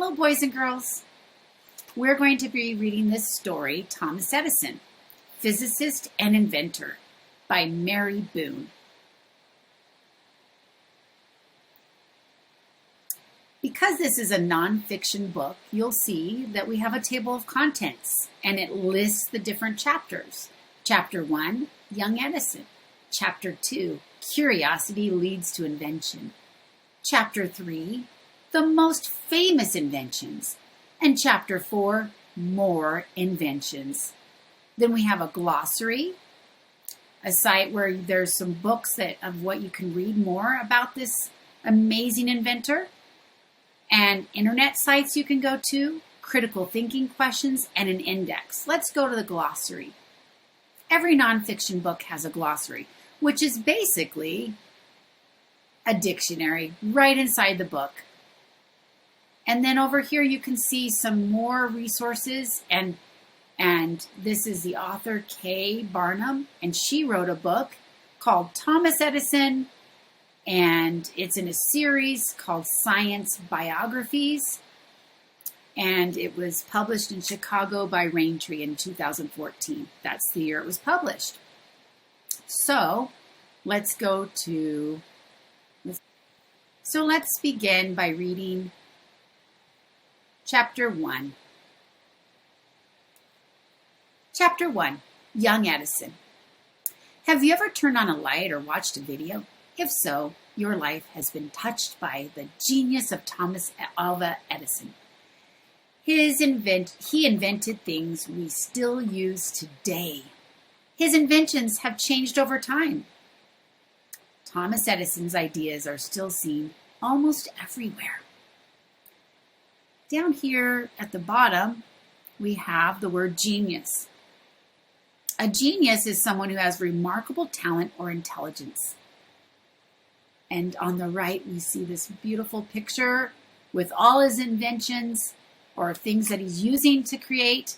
Hello, boys and girls. We're going to be reading this story, Thomas Edison, Physicist and Inventor, by Mary Boone. Because this is a nonfiction book, you'll see that we have a table of contents, and it lists the different chapters. Chapter 1, Young Edison. Chapter 2, Curiosity Leads to Invention. Chapter 3, The Most Famous Inventions. And Chapter 4, More Inventions. Then we have a glossary, a site where there's some books of what you can read more about this amazing inventor, and internet sites you can go to, critical thinking questions, and an index. Let's go to the glossary. Every nonfiction book has a glossary, which is basically a dictionary right inside the book. And then over here you can see some more resources, and this is the author Kay Barnum, and she wrote a book called Thomas Edison, and it's in a series called Science Biographies, and it was published in Chicago by Raintree in 2014. That's the year it was published. So let's begin by reading Chapter 1. Chapter 1, Young Edison. Have you ever turned on a light or watched a video? If so, your life has been touched by the genius of Thomas Alva Edison. He invented things we still use today. His inventions have changed over time. Thomas Edison's ideas are still seen almost everywhere. Down here at the bottom, we have the word genius. A genius is someone who has remarkable talent or intelligence. And on the right, we see this beautiful picture with all his inventions or things that he's using to create.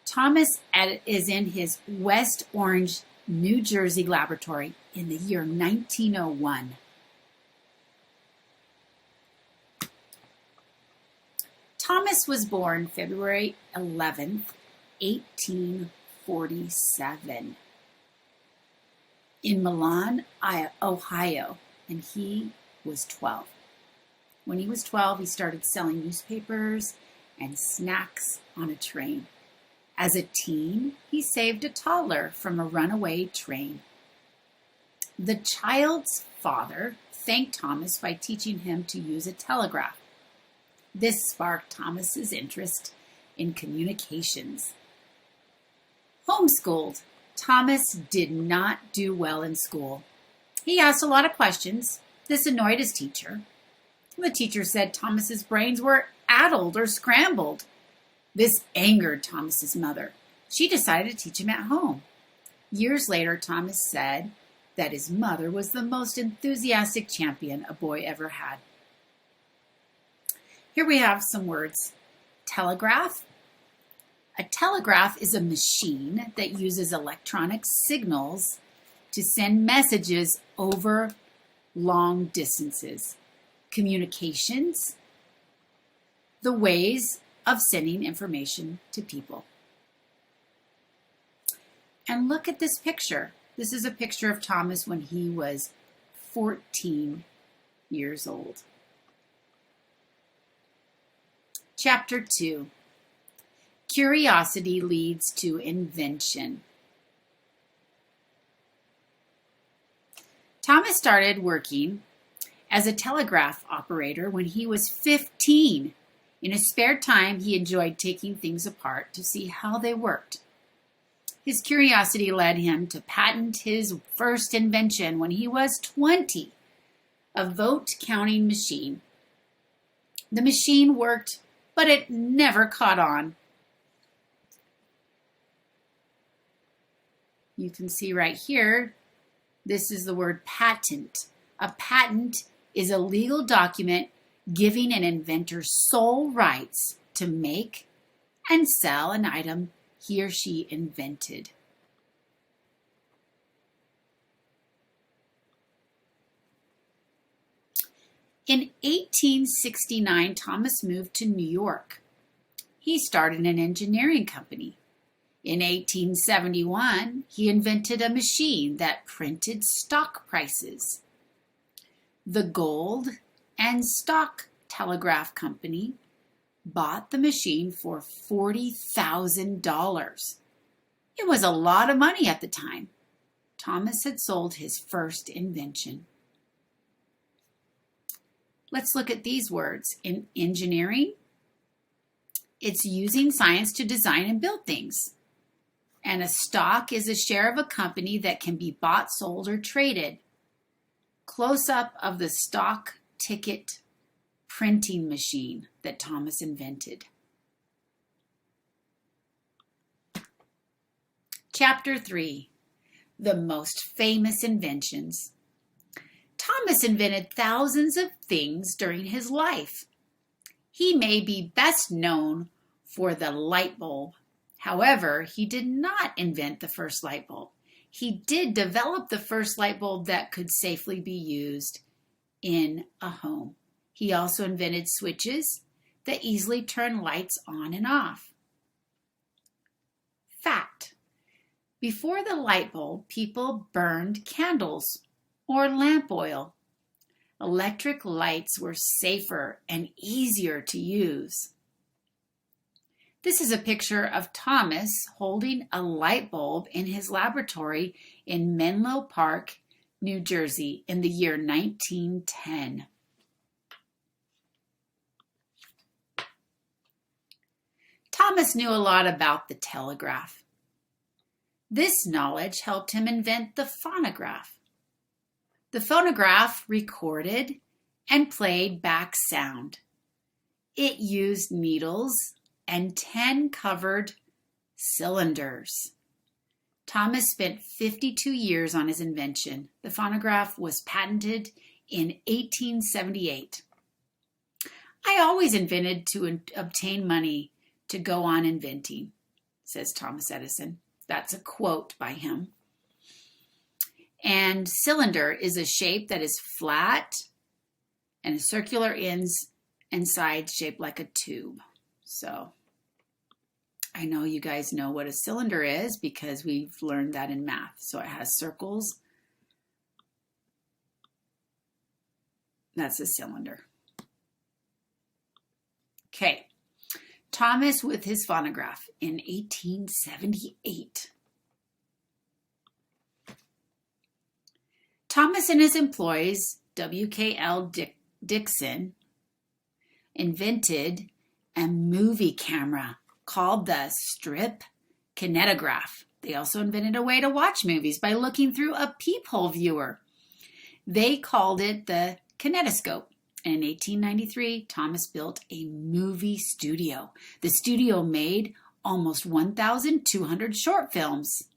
Thomas is in his West Orange, New Jersey laboratory in the year 1901. Thomas was born February 11th, 1847 in Milan, Ohio, and he was 12. When he was 12, he started selling newspapers and snacks on a train. As a teen, he saved a toddler from a runaway train. The child's father thanked Thomas by teaching him to use a telegraph. This sparked Thomas's interest in communications. Homeschooled, Thomas did not do well in school. He asked a lot of questions. This annoyed his teacher. The teacher said Thomas's brains were addled or scrambled. This angered Thomas's mother. She decided to teach him at home. Years later, Thomas said that his mother was the most enthusiastic champion a boy ever had. Here we have some words. Telegraph. A telegraph is a machine that uses electronic signals to send messages over long distances. Communications. The ways of sending information to people. And look at this picture. This is a picture of Thomas when he was 14 years old. Chapter 2. Curiosity Leads to Invention. Thomas started working as a telegraph operator when he was 15. In his spare time, he enjoyed taking things apart to see how they worked. His curiosity led him to patent his first invention when he was 20, a vote-counting machine. The machine worked, but it never caught on. You can see right here, this is the word patent. A patent is a legal document giving an inventor sole rights to make and sell an item he or she invented. In 1869, Thomas moved to New York. He started an engineering company. In 1871, he invented a machine that printed stock prices. The Gold and Stock Telegraph Company bought the machine for $40,000. It was a lot of money at the time. Thomas had sold his first invention. Let's look at these words. In engineering, it's using science to design and build things. And a stock is a share of a company that can be bought, sold, or traded. Close-up of the stock ticket printing machine that Thomas invented. Chapter 3, the most famous inventions. Thomas invented thousands of things during his life. He may be best known for the light bulb. However, he did not invent the first light bulb. He did develop the first light bulb that could safely be used in a home. He also invented switches that easily turn lights on and off. Fact: before the light bulb, people burned candles or lamp oil. Electric lights were safer and easier to use. This is a picture of Thomas holding a light bulb in his laboratory in Menlo Park, New Jersey, in the year 1910. Thomas knew a lot about the telegraph. This knowledge helped him invent the phonograph. The phonograph recorded and played back sound. It used needles and 10 covered cylinders. Thomas spent 52 years on his invention. The phonograph was patented in 1878. I always invented to obtain money to go on inventing, says Thomas Edison. That's a quote by him. And cylinder is a shape that is flat and circular ends and sides shaped like a tube. So I know you guys know what a cylinder is because we've learned that in math. So it has circles. That's a cylinder. Okay. Thomas with his phonograph in 1878. Thomas and his employees, W.K.L. Dixon, invented a movie camera called the strip kinetograph. They also invented a way to watch movies by looking through a peephole viewer. They called it the kinetoscope. And in 1893, Thomas built a movie studio. The studio made almost 1,200 short films.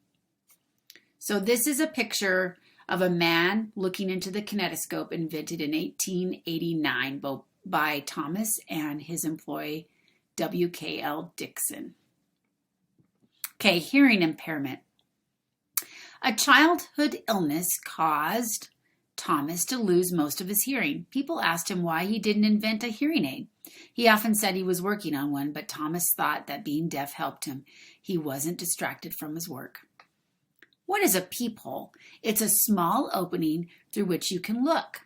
So this is a picture of a man looking into the kinetoscope invented in 1889 by Thomas and his employee W.K.L. Dixon. Okay, hearing impairment. A childhood illness caused Thomas to lose most of his hearing. People asked him why he didn't invent a hearing aid. He often said he was working on one, but Thomas thought that being deaf helped him. He wasn't distracted from his work. What is a peephole? It's a small opening through which you can look.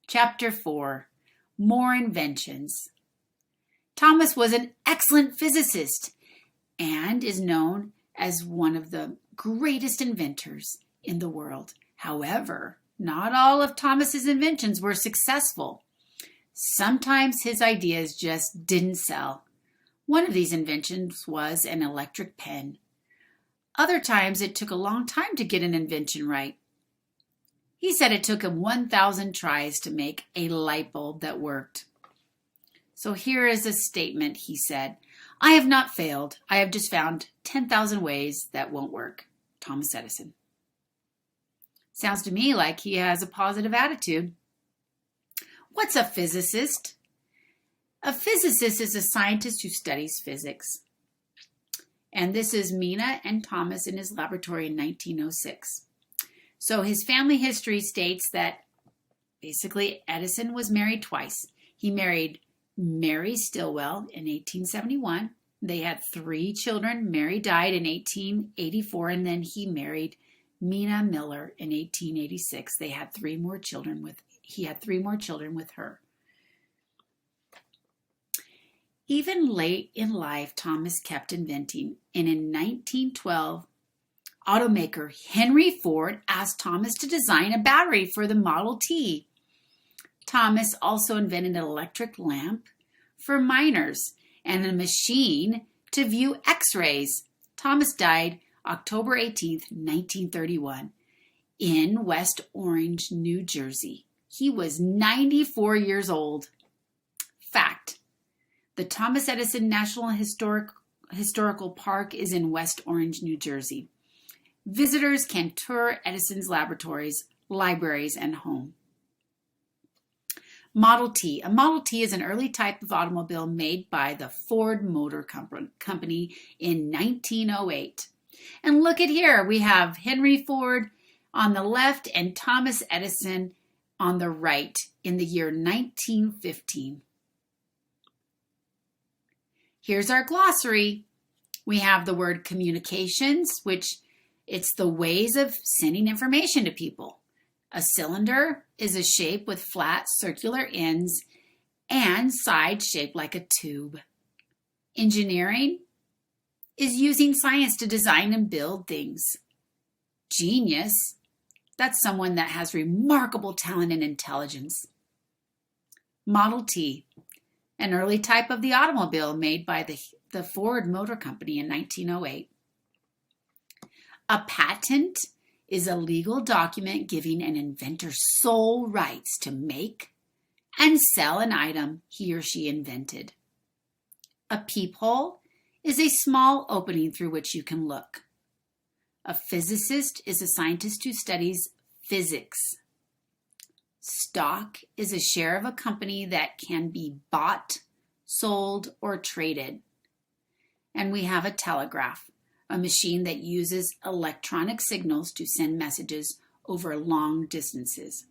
Chapter 4, More Inventions. Thomas was an excellent physicist and is known as one of the greatest inventors in the world. However, not all of Thomas's inventions were successful. Sometimes his ideas just didn't sell. One of these inventions was an electric pen. Other times it took a long time to get an invention right. He said it took him 1,000 tries to make a light bulb that worked. So here is a statement he said. I have not failed. I have just found 10,000 ways that won't work. Thomas Edison. Sounds to me like he has a positive attitude. What's a physicist? A physicist is a scientist who studies physics. And this is Mina and Thomas in his laboratory in 1906. So his family history states that basically Edison was married twice. He married Mary Stilwell in 1871. They had 3 children. Mary died in 1884, and then he married Mina Miller in 1886. He had 3 more children with her. Even late in life, Thomas kept inventing, and in 1912, automaker Henry Ford asked Thomas to design a battery for the Model T. Thomas also invented an electric lamp for miners and a machine to view X-rays. Thomas died October 18th, 1931, in West Orange, New Jersey. He was 94 years old. Fact: the Thomas Edison National Historical Park is in West Orange, New Jersey. Visitors can tour Edison's laboratories, libraries, and home. Model T. A Model T is an early type of automobile made by the Ford Motor Company in 1908. And look at here. We have Henry Ford on the left and Thomas Edison on the right in the year 1915. Here's our glossary. We have the word communications, which it's the ways of sending information to people. A cylinder is a shape with flat circular ends and sides shaped like a tube. Engineering is using science to design and build things. Genius, that's someone that has remarkable talent and intelligence. Model T, an early type of the automobile made by the Ford Motor Company in 1908. A patent is a legal document giving an inventor sole rights to make and sell an item he or she invented. A peephole is a small opening through which you can look. A physicist is a scientist who studies physics. Stock is a share of a company that can be bought, sold, or traded. And we have a telegraph, a machine that uses electronic signals to send messages over long distances.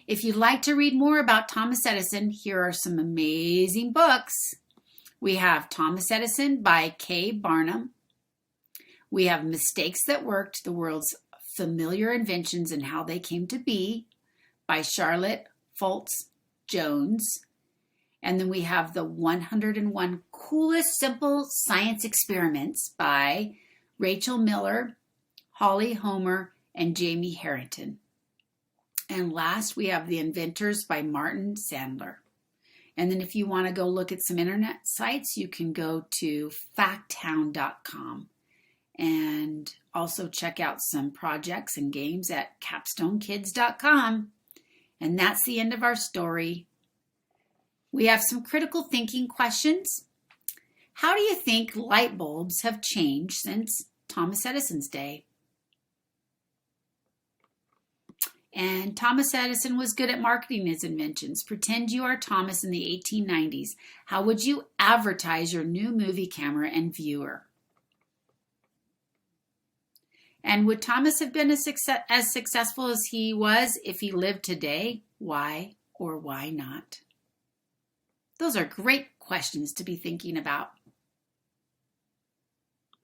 If you'd like to read more about Thomas Edison, here are some amazing books. We have Thomas Edison by K. Barnum. We have Mistakes That Worked, the World's Familiar Inventions and How They Came to Be by Charlotte Fultz Jones. And then we have the 101 Coolest Simple Science Experiments by Rachel Miller, Holly Homer, and Jamie Harrington. And last, we have The Inventors by Martin Sandler. And then if you want to go look at some internet sites, you can go to facthound.com and also check out some projects and games at capstonekids.com. And that's the end of our story. We have some critical thinking questions. How do you think light bulbs have changed since Thomas Edison's day? And Thomas Edison was good at marketing his inventions. Pretend you are Thomas in the 1890s. How would you advertise your new movie camera and viewer? And would Thomas have been as successful as he was if he lived today? Why or why not? Those are great questions to be thinking about.